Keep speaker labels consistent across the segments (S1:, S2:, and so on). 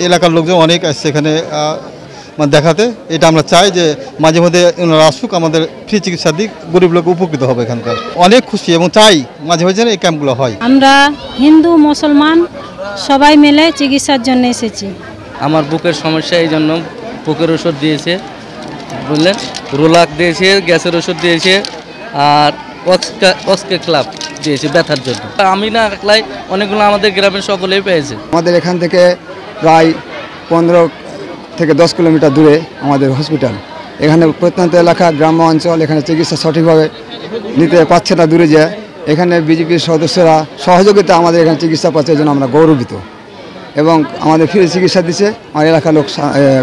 S1: এলাকার লোকজন অনেক আসছে এখানে মানে দেখাতে। এটা আমরা চাই যে মাঝে মধ্যে ওনারা আসুক, আমাদের ফ্রি চিকিৎসা দিক, গরিব লোক উপকৃত হবে। এখানকার অনেক খুশি এবং চাই মাঝে মাঝে এই ক্যাম্পগুলো হয়।
S2: আমরা হিন্দু মুসলমান সবাই মিলে চিকিৎসার জন্য এসেছি।
S3: আমার বুকের সমস্যা, এই জন্য বুকের ওষুধ দিয়েছে, বুঝলেন, রোলাক দিয়েছে, গ্যাসের ওষুধ দিয়েছে, আর অক্সকে ক্লাব দিয়েছে ব্যথার জন্য। আমি না একলাই, অনেকগুলো আমাদের গ্রামের সকলেই পেয়েছে।
S4: আমাদের এখান থেকে প্রায় 15 থেকে 10 কিলোমিটার দূরে আমাদের হসপিটাল। এখানে প্রত্যন্ত এলাকা, গ্রাম্য অঞ্চল, এখানে চিকিৎসা সঠিকভাবে নিতে পারছে না দূরে যায়। এখানে বিজেপির সদস্যরা সহযোগিতা আমাদের এখানে চিকিৎসা পাচ্ছে, জন্য আমরা গৌরবিত এবং আমাদের ফ্রি চিকিৎসা দিচ্ছে। আমার এলাকার লোক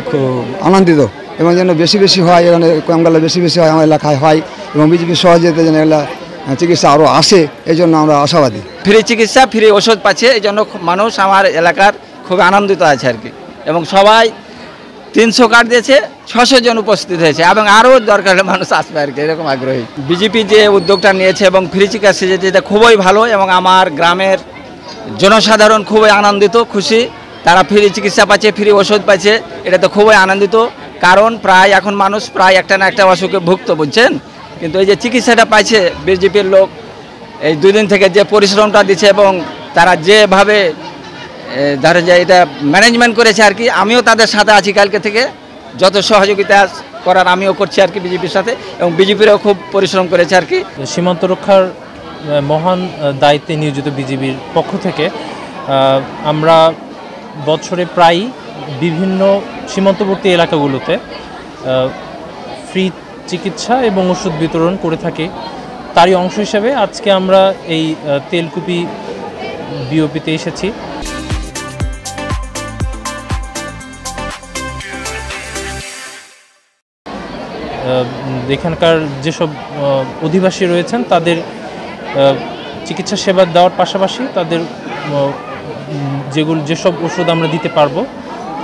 S4: খুব আনন্দিত এবং যেন বেশি বেশি হয়, এখানে ক্যাম্পগুলো বেশি বেশি হয় আমার এলাকায় হয় এবং বিজেপির সহযোগিতা যেন এগুলা চিকিৎসা আরও আসে, এই জন্য আমরা আশাবাদী।
S5: ফ্রি চিকিৎসা, ফ্রি ওষুধ পাচ্ছে, এই জন্য মানুষ আমার এলাকার খুব আনন্দিত আছে আর কি। এবং সবাই 300 কার্ড দিয়েছে, 600 জন উপস্থিত হয়েছে এবং আরও দরকার মানুষ আসবে আর কি, এরকম আগ্রহী। বিজেপি যে উদ্যোগটা নিয়েছে এবং ফ্রি চিকিৎসা, যেটা খুবই ভালো এবং আমার গ্রামের জনসাধারণ খুবই আনন্দিত, খুশি। তারা ফ্রি চিকিৎসা পাচ্ছে, ফ্রি ওষুধ পাচ্ছে, এটা তো খুবই আনন্দিত। কারণ প্রায় এখন মানুষ প্রায় একটা না একটা অসুখে ভুগত, বুঝছেন, কিন্তু এই যে চিকিৎসাটা পাইছে বিজেপির লোক, এই 2 দিন থেকে যে পরিশ্রমটা দিচ্ছে এবং তারা যেভাবে ধরে যে এটা ম্যানেজমেন্ট করেছে আর কি, আমিও তাদের সাথে আছি। কালকে থেকে যত সহযোগিতা করার আমিও করছি আর কি বিজেপির সাথে, এবং বিজেপিরও খুব পরিশ্রম করেছে আর কি।
S6: সীমান্ত রক্ষার মহান দায়িত্বে নিয়োজিত বিজেপির পক্ষ থেকে আমরা বছরে প্রায় বিভিন্ন সীমান্তবর্তী এলাকাগুলোতে ফ্রি চিকিৎসা এবং ওষুধ বিতরণ করে থাকি। তারই অংশ হিসেবে আজকে আমরা এই তেলকুপি বিওপিতে এসেছি। এখানকার যেসব অধিবাসী রয়েছেন তাদের চিকিৎসা সেবা দেওয়ার পাশাপাশি তাদের যেসব ওষুধ আমরা দিতে পারবো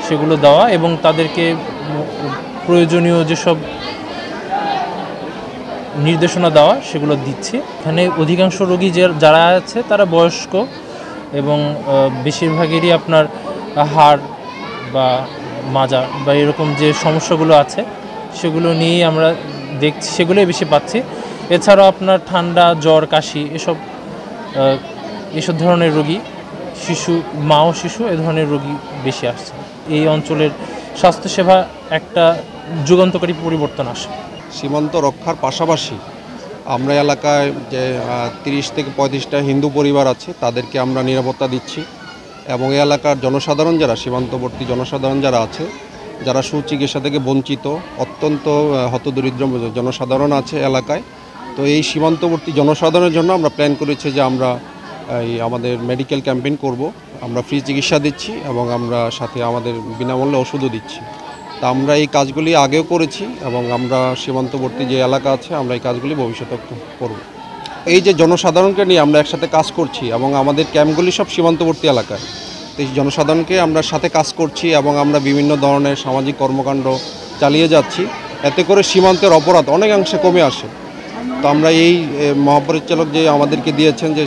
S6: সেগুলো দেওয়া এবং তাদেরকে প্রয়োজনীয় যেসব নির্দেশনা দেওয়া সেগুলো দিচ্ছি। এখানে অধিকাংশ রোগী যারা আছে তারা বয়স্ক এবং বেশিরভাগেরই আপনার হাড় বা মাজা বা এরকম যে সমস্যাগুলো আছে সেগুলো নিয়েই আমরা দেখছি, সেগুলোই বেশি পাচ্ছি। এছাড়াও আপনার ঠান্ডা, জ্বর, কাশি এসব ধরনের রোগী, মা ও শিশু এ ধরনের রোগী বেশি আসছে। এই অঞ্চলের স্বাস্থ্যসেবা একটা যুগান্তকারী পরিবর্তন আসে।
S7: সীমান্ত রক্ষার পাশাপাশি আমরা এলাকায় যে 30 থেকে 35টা হিন্দু পরিবার আছে তাদেরকে আমরা নিরাপত্তা দিচ্ছি এবং এই এলাকার জনসাধারণ যারা, সীমান্তবর্তী জনসাধারণ যারা আছে, যারা সুচিকিৎসা থেকে বঞ্চিত, অত্যন্ত হতদরিদ্র জনসাধারণ আছে এলাকায়, তো এই সীমান্তবর্তী জনসাধারণের জন্য আমরা প্ল্যান করেছি যে আমরা আমাদের মেডিকেল ক্যাম্পেইন করব। আমরা ফ্রি চিকিৎসা দিচ্ছি এবং আমরা সাথে আমাদের বিনামূল্যে ওষুধও দিচ্ছি। তা আমরা এই কাজগুলি আগেও করেছি এবং আমরা সীমান্তবর্তী যে এলাকা আছে আমরা এই কাজগুলি ভবিষ্যতে করব। এই যে জনসাধারণকে নিয়ে আমরা একসাথে কাজ করছি এবং আমাদের ক্যাম্পগুলি সব সীমান্তবর্তী এলাকায়, এই জনসাধারণকে আমরা সাথে কাজ করছি এবং আমরা বিভিন্ন ধরনের সামাজিক কর্মকাণ্ড চালিয়ে যাচ্ছি। এতে করে সীমান্তের অপরাধ অনেকাংশে কমে আসে। তো আমরা এই মহাপরিচালক যে আমাদেরকে দিয়েছেন যে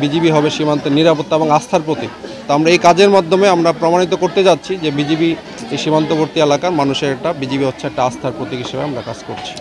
S7: বিজিবি হবে সীমান্তের নিরাপত্তা এবং আস্থার প্রতীক, তো আমরা এই কাজের মাধ্যমে আমরা প্রমাণিত করতে যাচ্ছি যে বিজিবি এই সীমান্তবর্তী এলাকার মানুষের বিজিবি হচ্ছে একটা আস্থার প্রতীক হিসেবে আমরা কাজ করছি।